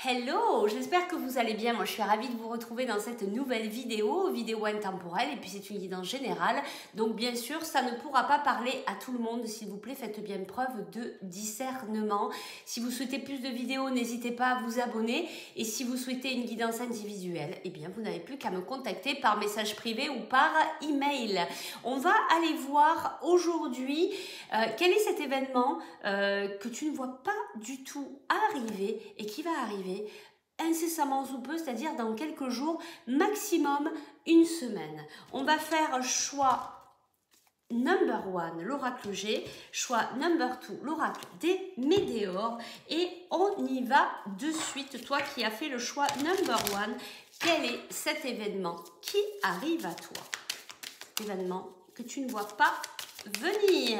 Hello, j'espère que vous allez bien. Moi, je suis ravie de vous retrouver dans cette nouvelle vidéo intemporelle, et puis c'est une guidance générale. Donc, bien sûr, ça ne pourra pas parler à tout le monde. S'il vous plaît, faites bien preuve de discernement. Si vous souhaitez plus de vidéos, n'hésitez pas à vous abonner. Et si vous souhaitez une guidance individuelle, eh bien, vous n'avez plus qu'à me contacter par message privé ou par email. On va aller voir aujourd'hui quel est cet événement que tu ne vois pas du tout arriver et qui va arriver incessamment sous peu, c'est-à-dire dans quelques jours, maximum une semaine. On va faire choix number 1, l'oracle G, choix number 2, l'oracle des météores, et on y va de suite. Toi qui as fait le choix number 1, quel est cet événement qui arrive à toi? Événement que tu ne vois pas venir.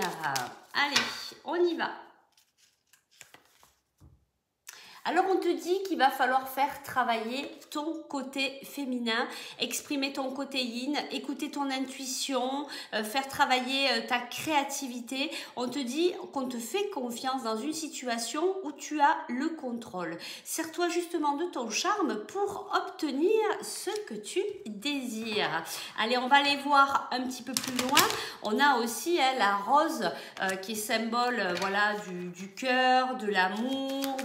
Allez, on y va. Alors, on te dit qu'il va falloir faire travailler ton côté féminin, exprimer ton côté yin, écouter ton intuition, faire travailler ta créativité. On te dit qu'on te fait confiance dans une situation où tu as le contrôle. Sers-toi justement de ton charme pour obtenir ce que tu désires. Allez, on va aller voir un petit peu plus loin. On a aussi la rose qui est symbole voilà, du cœur, de l'amour,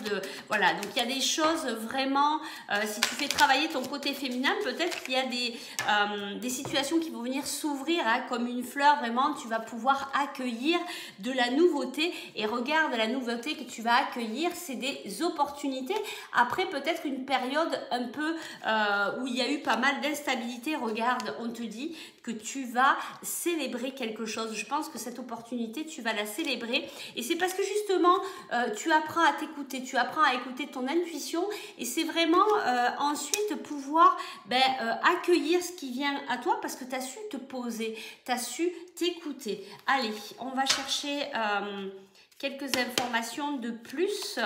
voilà. Donc, il y a des choses vraiment, si tu fais travailler ton côté féminin, peut-être qu'il y a des situations qui vont venir s'ouvrir, hein, comme une fleur, vraiment, tu vas pouvoir accueillir de la nouveauté. Et regarde, la nouveauté que tu vas accueillir, c'est des opportunités. Après, peut-être une période un peu où il y a eu pas mal d'instabilité. Regarde, on te dit que tu vas célébrer quelque chose. Je pense que cette opportunité, tu vas la célébrer. Et c'est parce que justement, tu apprends à t'écouter, tu apprends à écouter ton intuition, et c'est vraiment ensuite pouvoir accueillir ce qui vient à toi parce que tu as su te poser, tu as su t'écouter. Allez, on va chercher quelques informations de plus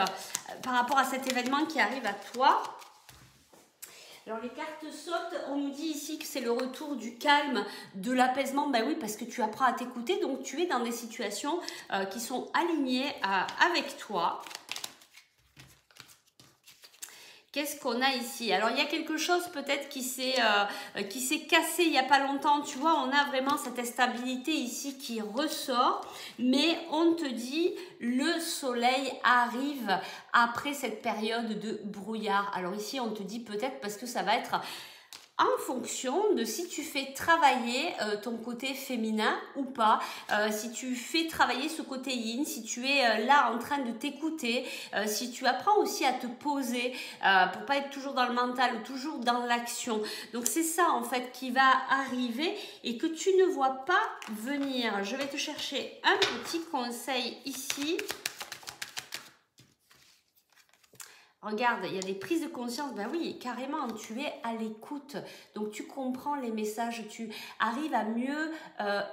par rapport à cet événement qui arrive à toi. Alors, les cartes sautent, on nous dit ici que c'est le retour du calme, de l'apaisement. Ben oui, parce que tu apprends à t'écouter, donc tu es dans des situations qui sont alignées avec toi. Qu'est-ce qu'on a ici? Alors, il y a quelque chose peut-être qui s'est cassé il n'y a pas longtemps. Tu vois, on a vraiment cette instabilité ici qui ressort. Mais on te dit, le soleil arrive après cette période de brouillard. Alors ici, on te dit peut-être parce que ça va être en fonction de si tu fais travailler ton côté féminin ou pas, si tu fais travailler ce côté yin, si tu es là en train de t'écouter, si tu apprends aussi à te poser pour pas être toujours dans le mental ou toujours dans l'action. Donc c'est ça en fait qui va arriver et que tu ne vois pas venir. Je vais te chercher un petit conseil ici. Regarde, il y a des prises de conscience, ben oui, carrément, tu es à l'écoute, donc tu comprends les messages, tu arrives à mieux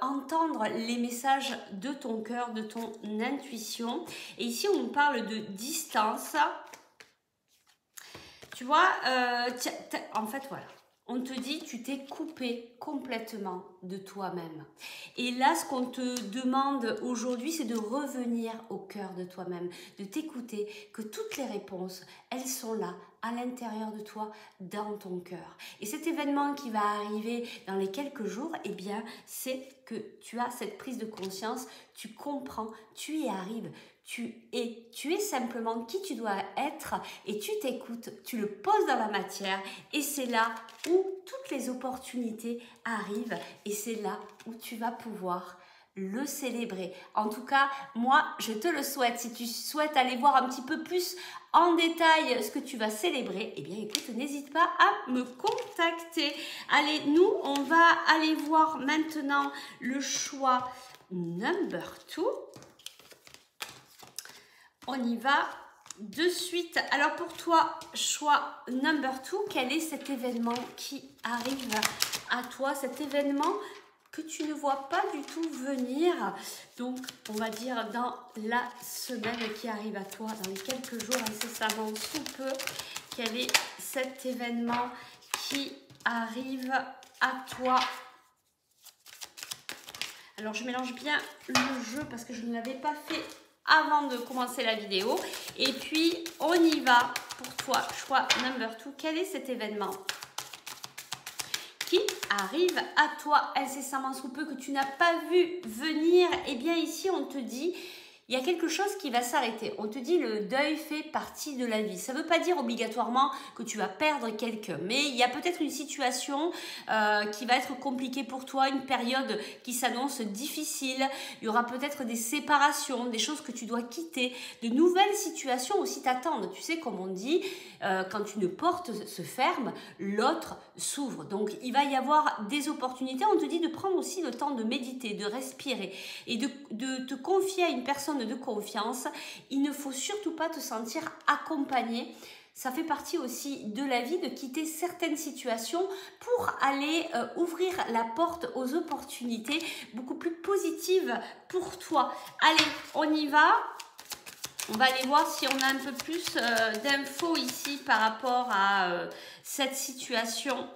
entendre les messages de ton cœur, de ton intuition. Et ici, on nous parle de distance. Tu vois, en fait, voilà. On te dit, tu t'es coupé complètement de toi-même. Et là, ce qu'on te demande aujourd'hui, c'est de revenir au cœur de toi-même, de t'écouter, que toutes les réponses, elles sont là, à l'intérieur de toi, dans ton cœur. Et cet événement qui va arriver dans les quelques jours, eh bien, c'est que tu as cette prise de conscience, tu comprends, tu y arrives. Tu es simplement qui tu dois être et tu t'écoutes, tu le poses dans la matière et c'est là où toutes les opportunités arrivent et c'est là où tu vas pouvoir le célébrer. En tout cas, moi, je te le souhaite. Si tu souhaites aller voir un petit peu plus en détail ce que tu vas célébrer, eh bien, écoute, n'hésite pas à me contacter. Allez, nous, on va aller voir maintenant le choix number 2. On y va de suite. Alors pour toi, choix number 2, quel est cet événement qui arrive à toi? Cet événement que tu ne vois pas du tout venir. Donc, on va dire dans la semaine qui arrive à toi, dans les quelques jours incessamment sous peu, quel est cet événement qui arrive à toi? Alors, je mélange bien le jeu parce que je ne l'avais pas fait avant de commencer la vidéo. Et puis, on y va pour toi, choix number 2, quel est cet événement qui arrive à toi incessamment sous peu, que tu n'as pas vu venir? Eh bien ici on te dit, il y a quelque chose qui va s'arrêter. On te dit le deuil fait partie de la vie. Ça ne veut pas dire obligatoirement que tu vas perdre quelqu'un, mais il y a peut-être une situation qui va être compliquée pour toi, une période qui s'annonce difficile. Il y aura peut-être des séparations, des choses que tu dois quitter, de nouvelles situations aussi t'attendent. Tu sais, comme on dit, quand une porte se ferme, l'autre s'ouvre. Donc il va y avoir des opportunités. On te dit de prendre aussi le temps de méditer, de respirer et de te confier à une personne de confiance. Il ne faut surtout pas te sentir accompagné. Ça fait partie aussi de la vie de quitter certaines situations pour aller ouvrir la porte aux opportunités beaucoup plus positives pour toi. Allez, on y va. On va aller voir si on a un peu plus d'infos ici par rapport à cette situation.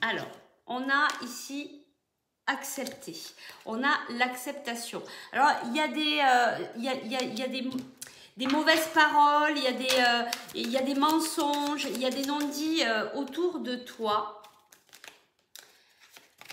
Alors, on a ici accepter. On a l'acceptation. Alors, il y a des mauvaises paroles, il y a des mensonges, il y a des non-dits autour de toi.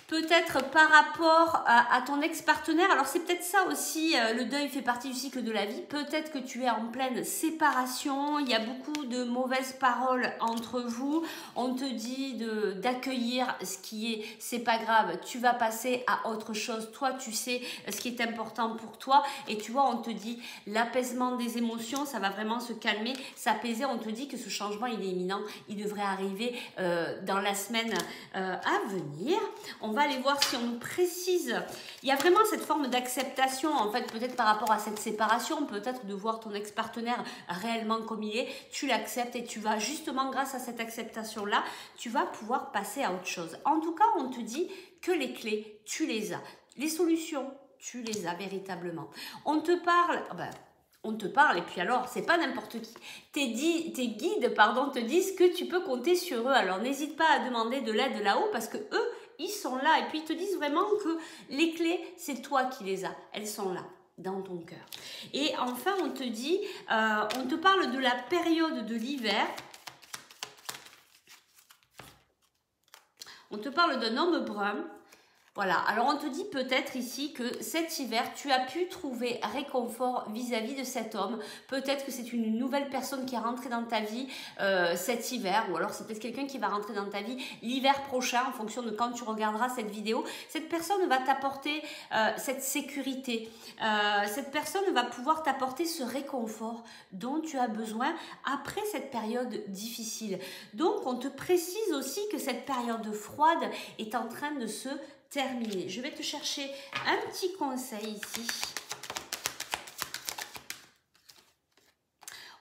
Peut-être par rapport à ton ex-partenaire. Alors, c'est peut-être ça aussi, le deuil fait partie du cycle de la vie. Peut-être que tu es en pleine séparation. Il y a beaucoup de mauvaises paroles entre vous. On te dit d'accueillir ce qui est, c'est pas grave, tu vas passer à autre chose. Toi, tu sais ce qui est important pour toi. Et tu vois, on te dit l'apaisement des émotions, ça va vraiment se calmer, s'apaiser. On te dit que ce changement, il est imminent. Il devrait arriver dans la semaine à venir. On va aller voir si on nous précise. Il y a vraiment cette forme d'acceptation, en fait, peut-être par rapport à cette séparation, peut-être de voir ton ex-partenaire réellement comme il est. Tu l'acceptes et tu vas justement, grâce à cette acceptation-là, tu vas pouvoir passer à autre chose. En tout cas, on te dit que les clés, tu les as. Les solutions, tu les as véritablement. On te parle... on te parle et puis alors, c'est pas n'importe qui. Tes guides, te disent que tu peux compter sur eux. Alors, n'hésite pas à demander de l'aide là-haut parce que eux, ils sont là et puis ils te disent vraiment que les clés, c'est toi qui les as. Elles sont là, dans ton cœur. Et enfin, on te dit, on te parle de la période de l'hiver. On te parle d'un homme brun. Voilà, alors on te dit peut-être ici que cet hiver, tu as pu trouver réconfort vis-à-vis de cet homme. Peut-être que c'est une nouvelle personne qui est rentrée dans ta vie cet hiver, ou alors c'est peut-être quelqu'un qui va rentrer dans ta vie l'hiver prochain, en fonction de quand tu regarderas cette vidéo. Cette personne va t'apporter cette sécurité. Cette personne va pouvoir t'apporter ce réconfort dont tu as besoin après cette période difficile. Donc, on te précise aussi que cette période froide est en train de se terminé. Je vais te chercher un petit conseil ici.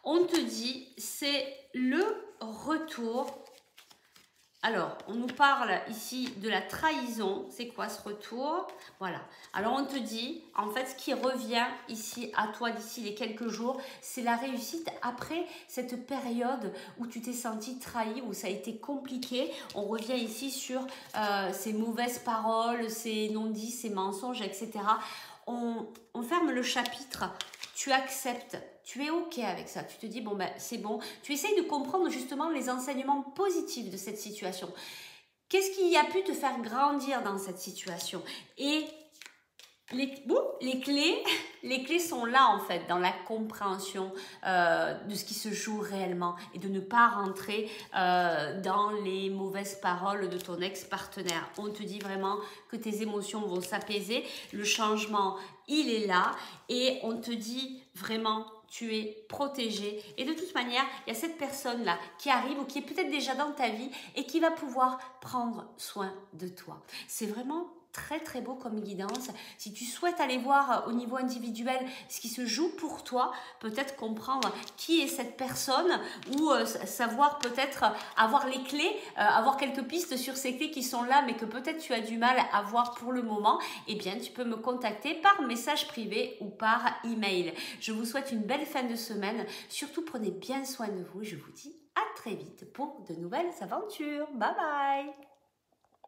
On te dit, c'est le retour. Alors, on nous parle ici de la trahison. C'est quoi ce retour? Voilà. Alors, on te dit, en fait, ce qui revient ici à toi d'ici les quelques jours, c'est la réussite après cette période où tu t'es senti trahi, où ça a été compliqué. On revient ici sur ces mauvaises paroles, ces non-dits, ces mensonges, etc. On ferme le chapitre. Tu acceptes, tu es OK avec ça, tu te dis, bon, ben, c'est bon. Tu essayes de comprendre justement les enseignements positifs de cette situation. Qu'est-ce qui a pu te faire grandir dans cette situation? Et les clés sont là en fait, dans la compréhension de ce qui se joue réellement et de ne pas rentrer dans les mauvaises paroles de ton ex-partenaire. On te dit vraiment que tes émotions vont s'apaiser, le changement, il est là et on te dit vraiment tu es protégé. Et de toute manière, il y a cette personne-là qui arrive ou qui est peut-être déjà dans ta vie et qui va pouvoir prendre soin de toi. C'est vraiment très très beau comme guidance. Si tu souhaites aller voir au niveau individuel ce qui se joue pour toi, peut-être comprendre qui est cette personne ou savoir peut-être avoir les clés, avoir quelques pistes sur ces clés qui sont là mais que peut-être tu as du mal à voir pour le moment, eh bien tu peux me contacter par message privé ou par email. Je vous souhaite une belle fin de semaine. Surtout prenez bien soin de vous. Je vous dis à très vite pour de nouvelles aventures. Bye bye.